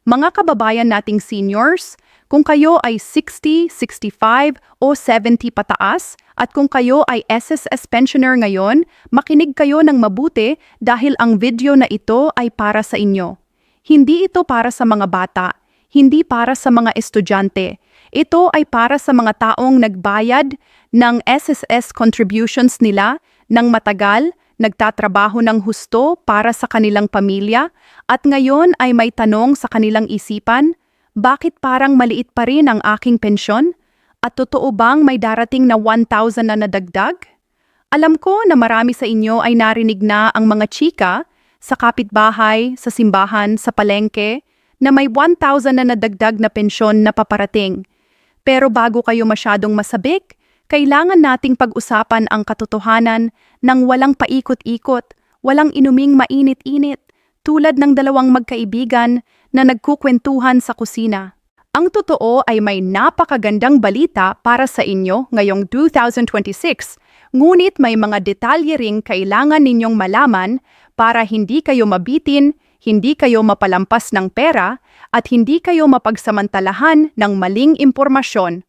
Mga kababayan nating seniors, kung kayo ay 60, 65 o 70 pataas at kung kayo ay SSS pensioner ngayon, makinig kayo ng mabuti dahil ang video na ito ay para sa inyo. Hindi ito para sa mga bata, hindi para sa mga estudyante. Ito ay para sa mga taong nagbayad ng SSS contributions nila ng matagal, nagtatrabaho ng husto para sa kanilang pamilya at ngayon ay may tanong sa kanilang isipan, bakit parang maliit pa rin ang aking pensyon? At totoo bang may darating na 1,000 na nadagdag? Alam ko na marami sa inyo ay narinig na ang mga chika sa kapitbahay, sa simbahan, sa palengke na may 1,000 na nadagdag na pensyon na paparating. Pero bago kayo masyadong masabik, kailangan nating pag-usapan ang katotohanan ng walang paikot-ikot, walang inuming mainit-init, tulad ng dalawang magkaibigan na nagkukwentuhan sa kusina. Ang totoo ay may napakagandang balita para sa inyo ngayong 2026, ngunit may mga detalye ring kailangan ninyong malaman para hindi kayo mabitin, hindi kayo mapalampas ng pera, at hindi kayo mapagsamantalahan ng maling impormasyon.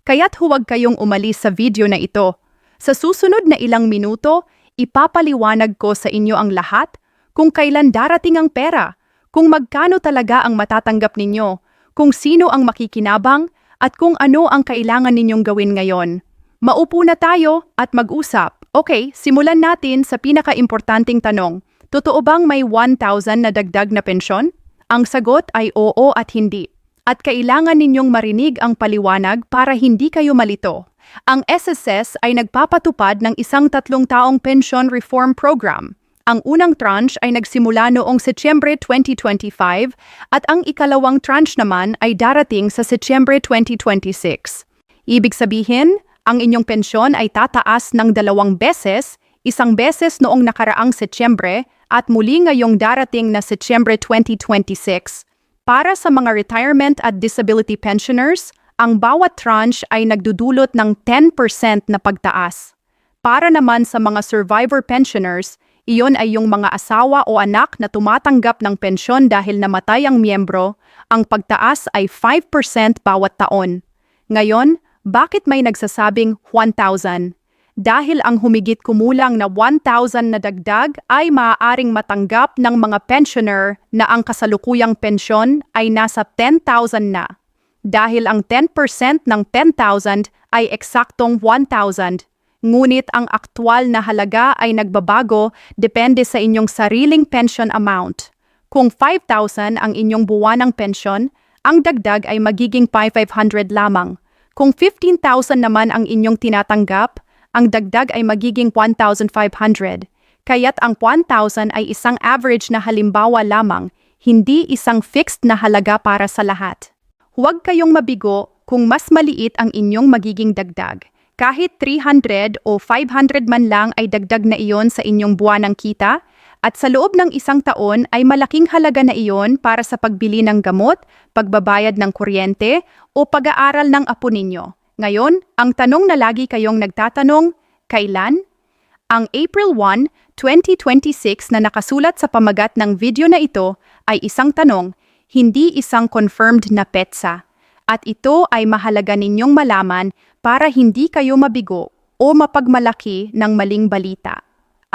Kaya't huwag kayong umalis sa video na ito. Sa susunod na ilang minuto, ipapaliwanag ko sa inyo ang lahat kung kailan darating ang pera, kung magkano talaga ang matatanggap ninyo, kung sino ang makikinabang, at kung ano ang kailangan ninyong gawin ngayon. Maupo na tayo at mag-usap. Okay, simulan natin sa pinaka-importanting tanong. Totoo bang may 1,000 na dagdag na pensyon? Ang sagot ay oo at hindi. At kailangan ninyong marinig ang paliwanag para hindi kayo malito. Ang SSS ay nagpapatupad ng isang 3 taong pension reform program. Ang unang tranche ay nagsimula noong Setyembre 2025 at ang ikalawang tranche naman ay darating sa Setyembre 2026. Ibig sabihin, ang inyong pensyon ay tataas ng 2 beses, isang beses noong nakaraang Setyembre at muli ngayong darating na Setyembre 2026. Para sa mga retirement at disability pensioners, ang bawat tranche ay nagdudulot ng 10% na pagtaas. Para naman sa mga survivor pensioners, iyon ay yung mga asawa o anak na tumatanggap ng pensyon dahil namatay ang miyembro, ang pagtaas ay 5% bawat taon. Ngayon, bakit may nagsasabing 1,000? Dahil ang humigit kumulang na 1,000 na dagdag ay maaaring matanggap ng mga pensioner na ang kasalukuyang pensyon ay nasa 10,000 na. Dahil ang 10% ng 10,000 ay eksaktong 1,000. Ngunit ang aktwal na halaga ay nagbabago depende sa inyong sariling pension amount. Kung 5,000 ang inyong buwanang pensyon, ang dagdag ay magiging 5,500 lamang. Kung 15,000 naman ang inyong tinatanggap, ang dagdag ay magiging 1,500. Kaya't ang 1,000 ay isang average na halimbawa lamang, hindi isang fixed na halaga para sa lahat. Huwag kayong mabigo kung mas maliit ang inyong magiging dagdag. Kahit 300 o 500 man lang ay dagdag na iyon sa inyong buwanang kita, at sa loob ng isang taon ay malaking halaga na iyon para sa pagbili ng gamot, pagbabayad ng kuryente, o pag-aaral ng apo ninyo. Ngayon, ang tanong na lagi kayong nagtatanong, kailan? Ang April 1, 2026 na nakasulat sa pamagat ng video na ito ay isang tanong, hindi isang confirmed na petsa. At ito ay mahalaga ninyong malaman para hindi kayo mabigo o mapagmalaki ng maling balita.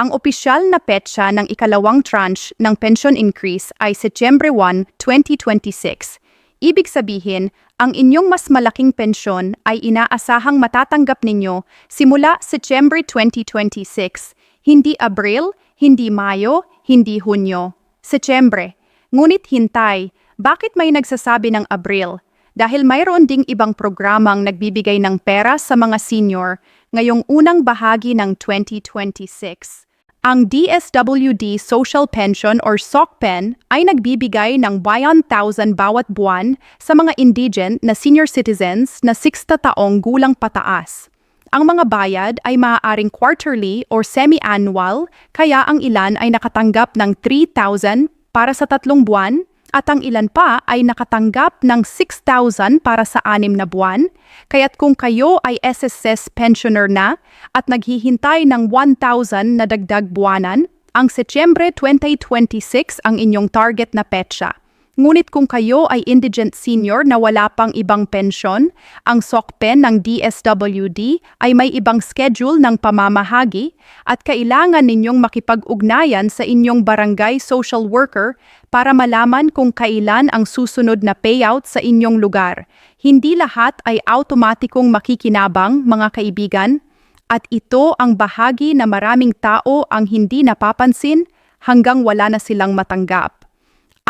Ang opisyal na petsa ng ikalawang tranche ng pension increase ay Setyembre 1, 2026. Ibig sabihin, ang inyong mas malaking pensyon ay inaasahang matatanggap ninyo simula Setyembre 2026, hindi Abril, hindi Mayo, hindi Hunyo. Setyembre. Ngunit hintay, bakit may nagsasabi ng Abril? Dahil mayroon ding ibang programang nagbibigay ng pera sa mga senior ngayong unang bahagi ng 2026. Ang DSWD Social Pension or SOCPEN ay nagbibigay ng 1,000 bawat buwan sa mga indigent na senior citizens na 60 taong gulang pataas. Ang mga bayad ay maaaring quarterly or semi-annual, kaya ang ilan ay nakatanggap ng 3,000 para sa 3 buwan at ang ilan pa ay nakatanggap ng 6,000 para sa 6 na buwan, kaya't kung kayo ay SSS pensioner na at naghihintay ng 1,000 na dagdag buwanan, ang Setyembre 2026 ang inyong target na petsa. Ngunit kung kayo ay indigent senior na wala pang ibang pensyon, ang SOCPEN ng DSWD ay may ibang schedule ng pamamahagi at kailangan ninyong makipag-ugnayan sa inyong barangay social worker para malaman kung kailan ang susunod na payout sa inyong lugar. Hindi lahat ay automatikong makikinabang, mga kaibigan, at ito ang bahagi na maraming tao ang hindi napapansin hanggang wala na silang matanggap.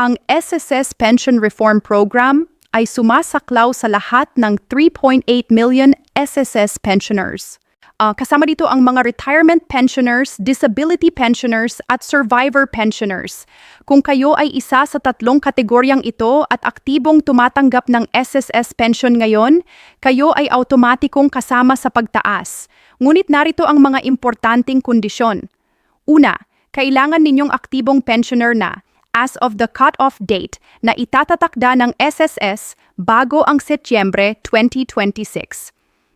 Ang SSS Pension Reform Program ay sumasaklaw sa lahat ng 3.8 million SSS pensioners. Kasama dito ang mga retirement pensioners, disability pensioners at survivor pensioners. Kung kayo ay isa sa tatlong kategoryang ito at aktibong tumatanggap ng SSS pension ngayon, kayo ay automatikong kasama sa pagtaas. Ngunit narito ang mga importanteng kondisyon. Una, kailangan ninyong aktibong pensioner na as of the cut-off date na itatatakda ng SSS bago ang Setyembre 2026.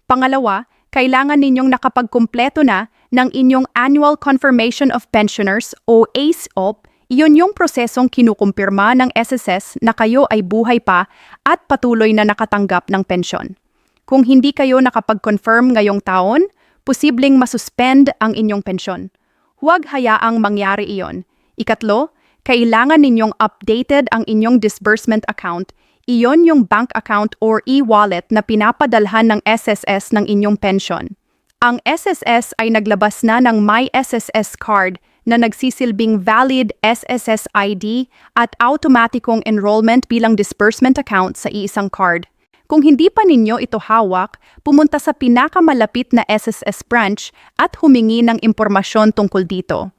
Pangalawa, kailangan ninyong nakapagkumpleto na ng inyong Annual Confirmation of Pensioners o ACE-OP. Iyon yung prosesong kinukumpirma ng SSS na kayo ay buhay pa at patuloy na nakatanggap ng pensyon. Kung hindi kayo nakapag-confirm ngayong taon, posibleng masuspend ang inyong pensyon. Huwag hayaang mangyari iyon. Ikatlo, kailangan ninyong updated ang inyong disbursement account. Iyon yung bank account or e-wallet na pinapadalhan ng SSS ng inyong pension. Ang SSS ay naglabas na ng My SSS card na nagsisilbing valid SSS ID at automatikong enrollment bilang disbursement account sa iisang card. Kung hindi pa ninyo ito hawak, pumunta sa pinakamalapit na SSS branch at humingi ng impormasyon tungkol dito.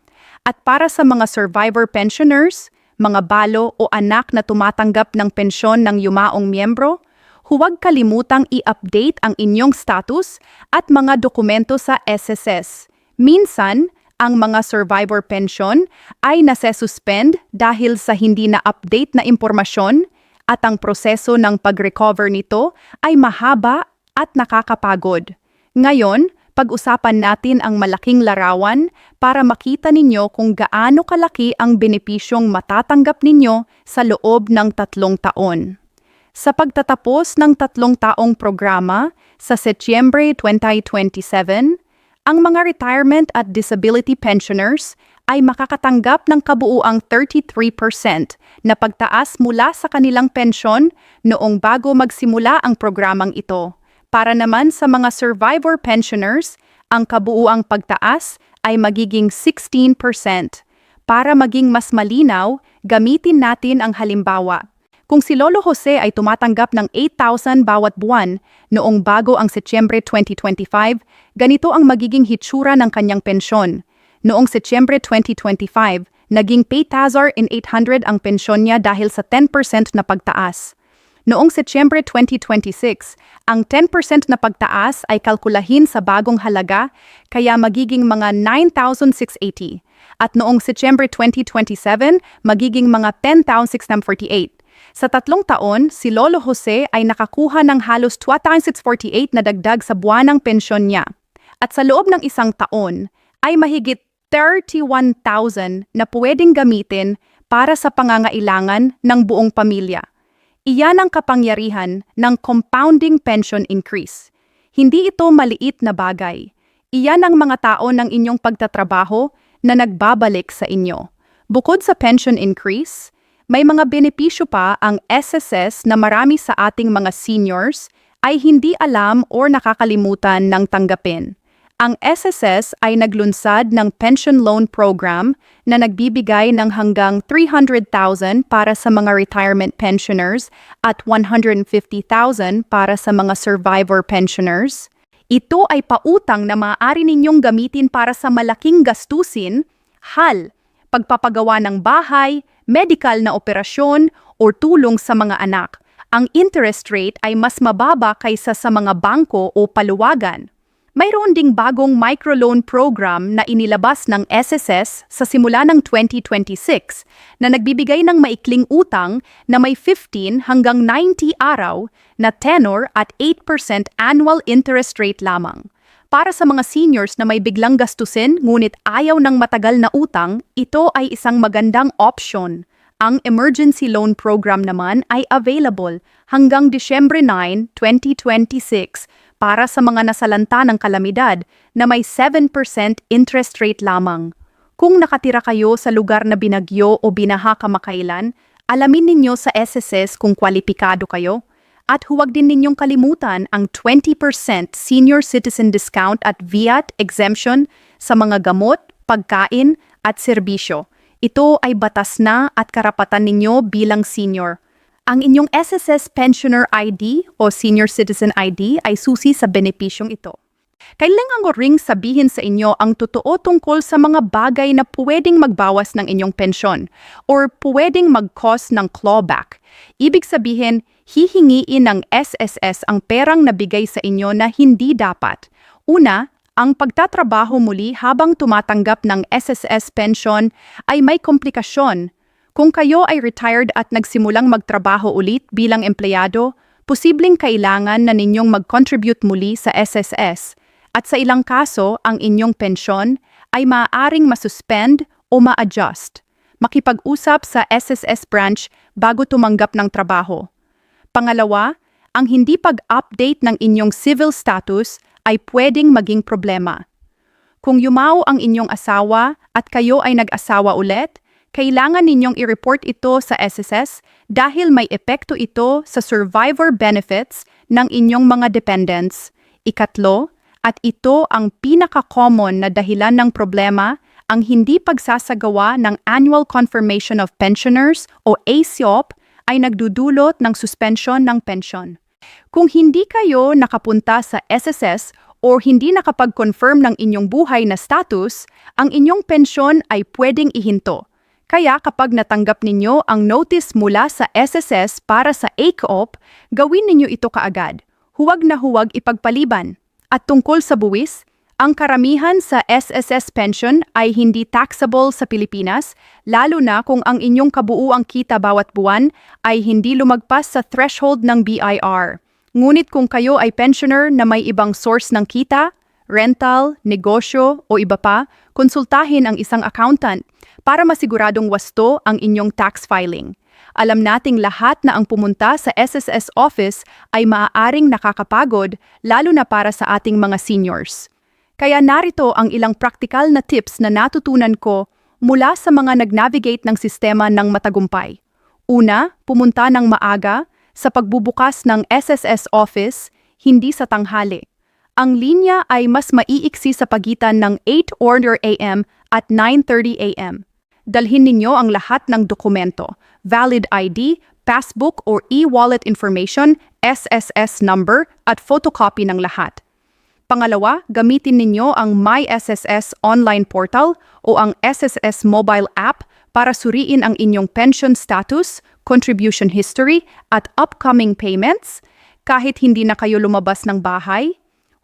At para sa mga survivor pensioners, mga balo o anak na tumatanggap ng pensyon ng yumaong miyembro, huwag kalimutang i-update ang inyong status at mga dokumento sa SSS. Minsan, ang mga survivor pension ay nase-suspend dahil sa hindi na-update na impormasyon at ang proseso ng pag-recover nito ay mahaba at nakakapagod. Ngayon, pag-usapan natin ang malaking larawan para makita ninyo kung gaano kalaki ang benepisyong matatanggap ninyo sa loob ng 3 taon. Sa pagtatapos ng 3 taong programa sa Setyembre 2027, ang mga retirement at disability pensioners ay makakatanggap ng kabuuang 33% na pagtaas mula sa kanilang pensyon noong bago magsimula ang programang ito. Para naman sa mga survivor pensioners, ang kabuuang pagtaas ay magiging 16%. Para maging mas malinaw, gamitin natin ang halimbawa. Kung si Lolo Jose ay tumatanggap ng 8,000 bawat buwan noong bago ang Setyembre 2025, ganito ang magiging hitsura ng kanyang pensyon. Noong Setyembre 2025, naging 8,800 ang pensyon niya dahil sa 10% na pagtaas. Noong Setyembre 2026, ang 10% na pagtaas ay kalkulahin sa bagong halaga kaya magiging mga 9,680. At noong Setyembre 2027, magiging mga 10,648. Sa 3 taon, si Lolo Jose ay nakakuha ng halos 2,648 na dagdag sa buwanang pensyon niya. At sa loob ng 1 taon, ay mahigit 31,000 na pwedeng gamitin para sa pangangailangan ng buong pamilya. Iyan ang kapangyarihan ng compounding pension increase. Hindi ito maliit na bagay. Iyan ang mga tao ng inyong pagtatrabaho na nagbabalik sa inyo. Bukod sa pension increase, may mga benepisyo pa ang SSS na marami sa ating mga seniors ay hindi alam o nakakalimutan ng tanggapin. Ang SSS ay naglunsad ng pension loan program na nagbibigay ng hanggang 300,000 para sa mga retirement pensioners at 150,000 para sa mga survivor pensioners. Ito ay pautang na maaari ninyong gamitin para sa malaking gastusin, pagpapagawa ng bahay, medical na operasyon o tulong sa mga anak. Ang interest rate ay mas mababa kaysa sa mga bangko o paluwagan. Mayroon ding bagong microloan program na inilabas ng SSS sa simula ng 2026 na nagbibigay ng maikling utang na may 15 hanggang 90 araw na tenor at 8% annual interest rate lamang. Para sa mga seniors na may biglang gastusin ngunit ayaw ng matagal na utang, ito ay isang magandang opsyon. Ang emergency loan program naman ay available hanggang Disyembre 9, 2026 para sa mga nasalanta ng kalamidad na may 7% interest rate lamang. Kung nakatira kayo sa lugar na binagyo o binaha kamakailan, alamin ninyo sa SSS kung kwalipikado kayo. At huwag din ninyong kalimutan ang 20% senior citizen discount at VAT exemption sa mga gamot, pagkain at serbisyo. Ito ay batas na at karapatan ninyo bilang senior. Ang inyong SSS Pensioner ID o Senior Citizen ID ay susi sa benepisyong ito. Kailangan ko ring sabihin sa inyo ang totoo tungkol sa mga bagay na pwedeng magbawas ng inyong pensyon or pwedeng mag-cause ng clawback. Ibig sabihin, hihingiin ng SSS ang perang nabigay sa inyo na hindi dapat. Una, ang pagtatrabaho muli habang tumatanggap ng SSS pension ay may komplikasyon. Kung kayo ay retired at nagsimulang magtrabaho ulit bilang empleyado, posibleng kailangan na ninyong mag-contribute muli sa SSS. At sa ilang kaso, ang inyong pensyon ay maaaring masuspend o ma-adjust. Makipag-usap sa SSS branch bago tumanggap ng trabaho. Pangalawa, ang hindi pag-update ng inyong civil status ay pwedeng maging problema. Kung yumao ang inyong asawa at kayo ay nag-asawa ulit, kailangan ninyong i-report ito sa SSS dahil may epekto ito sa survivor benefits ng inyong mga dependents. Ikatlo, at ito ang pinaka-common na dahilan ng problema, ang hindi pagsasagawa ng Annual Confirmation of Pensioners o ACOP ay nagdudulot ng suspension ng pensyon. Kung hindi kayo nakapunta sa SSS o hindi nakapag-confirm ng inyong buhay na status, ang inyong pensyon ay pwedeng ihinto. Kaya kapag natanggap ninyo ang notice mula sa SSS para sa ACOP, gawin ninyo ito kaagad. Huwag na huwag ipagpaliban. At tungkol sa buwis, ang karamihan sa SSS pension ay hindi taxable sa Pilipinas, lalo na kung ang inyong kabuuang kita bawat buwan ay hindi lumagpas sa threshold ng BIR. Ngunit kung kayo ay pensioner na may ibang source ng kita, rental, negosyo o iba pa, konsultahin ang isang accountant para masiguradong wasto ang inyong tax filing. Alam nating lahat na ang pumunta sa SSS office ay maaaring nakakapagod, lalo na para sa ating mga seniors. Kaya narito ang ilang praktikal na tips na natutunan ko mula sa mga nag-navigate ng sistema ng matagumpay. Una, pumunta ng maaga sa pagbubukas ng SSS office, hindi sa tanghali. Ang linya ay mas maiiksi sa pagitan ng 8 a.m. at 9:30 a.m. Dalhin ninyo ang lahat ng dokumento, valid ID, passbook or e-wallet information, SSS number at photocopy ng lahat. Pangalawa, gamitin ninyo ang My SSS online portal o ang SSS mobile app para suriin ang inyong pension status, contribution history at upcoming payments. Kahit hindi na kayo lumabas ng bahay,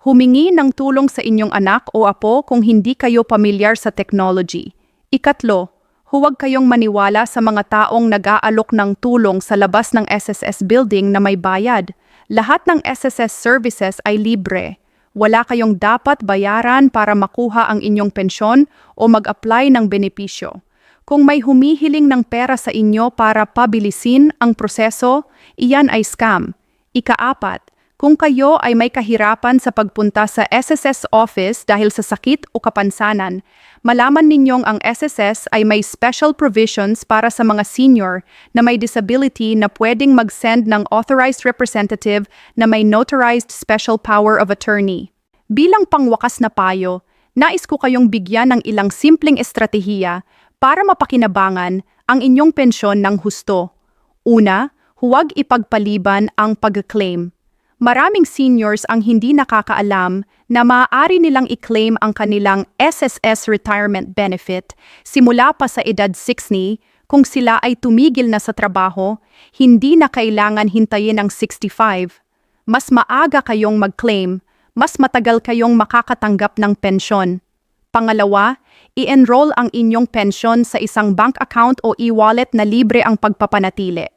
humingi ng tulong sa inyong anak o apo kung hindi kayo pamilyar sa technology. Ikatlo, huwag kayong maniwala sa mga taong nag-aalok ng tulong sa labas ng SSS building na may bayad. Lahat ng SSS services ay libre. Wala kayong dapat bayaran para makuha ang inyong pensyon o mag-apply ng benepisyo. Kung may humihiling ng pera sa inyo para pabilisin ang proseso, iyan ay scam. Ika-apat, kung kayo ay may kahirapan sa pagpunta sa SSS office dahil sa sakit o kapansanan, malaman ninyong ang SSS ay may special provisions para sa mga senior na may disability na pwedeng mag-send ng authorized representative na may notarized special power of attorney. Bilang pangwakas na payo, nais ko kayong bigyan ng ilang simpleng estratehiya para mapakinabangan ang inyong pensyon ng husto. Una, huwag ipagpaliban ang pag-claim. Maraming seniors ang hindi nakakaalam na maaari nilang i-claim ang kanilang SSS retirement benefit simula pa sa edad 60 kung sila ay tumigil na sa trabaho, hindi na kailangan hintayin ang 65. Mas maaga kayong mag-claim, mas matagal kayong makakatanggap ng pensyon. Pangalawa, i-enroll ang inyong pensyon sa isang bank account o e-wallet na libre ang pagpapanatili.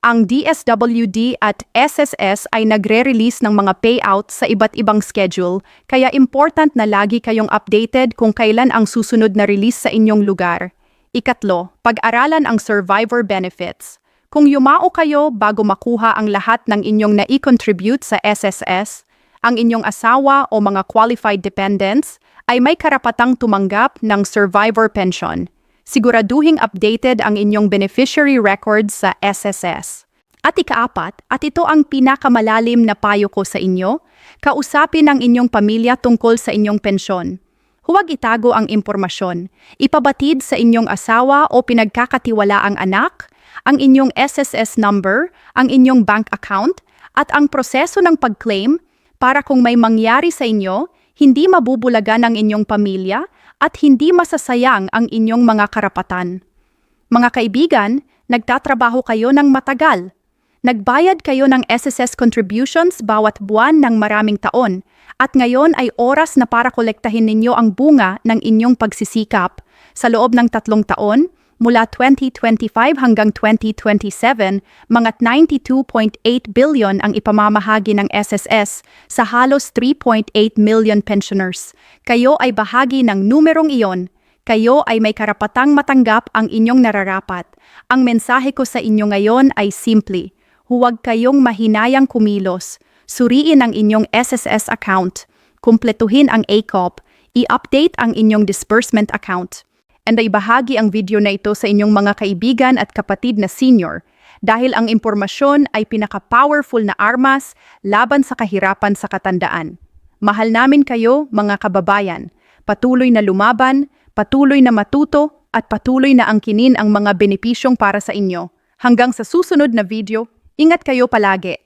Ang DSWD at SSS ay nagre-release ng mga payout sa iba't ibang schedule, kaya important na lagi kayong updated kung kailan ang susunod na release sa inyong lugar. Ikatlo, pag-aralan ang survivor benefits. Kung yumao kayo bago makuha ang lahat ng inyong nai-contribute sa SSS, ang inyong asawa o mga qualified dependents ay may karapatang tumanggap ng survivor pension. Siguraduhing updated ang inyong beneficiary records sa SSS. At ikaapat, at ito ang pinakamalalim na payo ko sa inyo, kausapin ang inyong pamilya tungkol sa inyong pensyon. Huwag itago ang impormasyon. Ipabatid sa inyong asawa o pinagkakatiwalaang anak, ang inyong SSS number, ang inyong bank account, at ang proseso ng pag-claim para kung may mangyari sa inyo, hindi mabubulagan ang inyong pamilya at hindi masasayang ang inyong mga karapatan. Mga kaibigan, nagtatrabaho kayo ng matagal. Nagbayad kayo ng SSS contributions bawat buwan ng maraming taon at ngayon ay oras na para kolektahin ninyo ang bunga ng inyong pagsisikap. Sa loob ng 3 taon, mula 2025 hanggang 2027, mga 92.8 billion ang ipamamahagi ng SSS sa halos 3.8 million pensioners. Kayo ay bahagi ng numerong iyon. Kayo ay may karapatang matanggap ang inyong nararapat. Ang mensahe ko sa inyo ngayon ay simple. Huwag kayong mahinayang kumilos. Suriin ang inyong SSS account. Kumpletuhin ang ACOP. I-update ang inyong disbursement account. And ay bahagi ang video na ito sa inyong mga kaibigan at kapatid na senior dahil ang impormasyon ay pinaka-powerful na armas laban sa kahirapan sa katandaan. Mahal namin kayo, mga kababayan. Patuloy na lumaban, patuloy na matuto, at patuloy na angkinin ang mga benepisyong para sa inyo. Hanggang sa susunod na video, ingat kayo palagi.